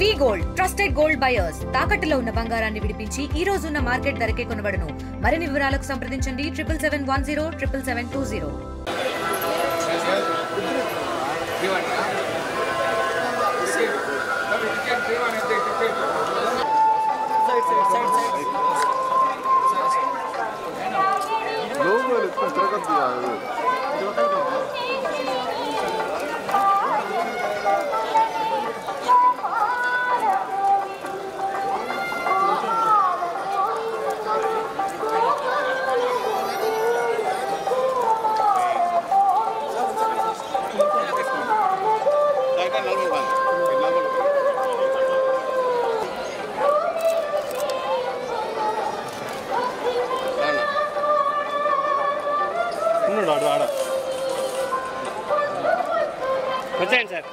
వి gold trusted gold buyers తాకట్టులో ఉన్న బంగారాన్ని విడిపించి ఈ రోజు ఉన్న మార్కెట్ ధరకే కొనబడును. మరిన్ని వివరాలకు సంప్రదించండి 7710 వచ్చేయండి సార్.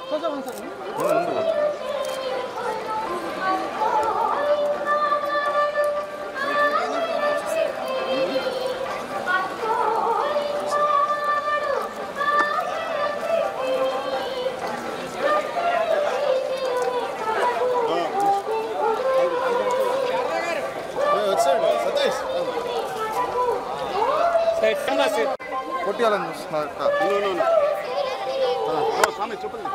కొట్టాలని చూస్తున్నారు స్వామి చెప్పండి.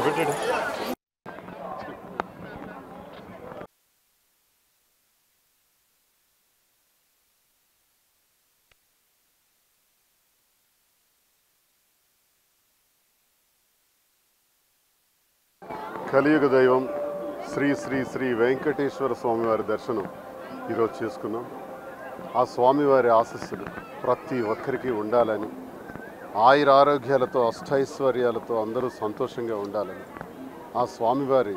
పెట్టాడు. కలియుగ దైవం శ్రీ శ్రీ శ్రీ వెంకటేశ్వర స్వామివారి దర్శనం ఈరోజు చేసుకున్నాం. ఆ స్వామివారి ఆశీస్సులు ప్రతి ఒక్కరికి ఉండాలని, ఆయురారోగ్యాలతో అష్టైశ్వర్యాలతో అందరూ సంతోషంగా ఉండాలని, ఆ స్వామివారి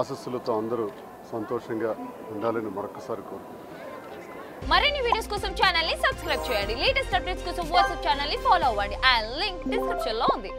ఆశీస్సులతో అందరూ సంతోషంగా ఉండాలని మరొకసారి కోరుకుంటున్నాను. మరిన్ని వీడియోస్ కోసం ఛానల్ ని సబ్స్క్రైబ్ చేయండి. లేటెస్ట్ అప్డేట్స్ కోసం వాట్సాప్ ఛానల్ ని ఫాలో అవ్వండి. ఆ లింక్ డిస్క్రిప్షన్ లో ఉంది.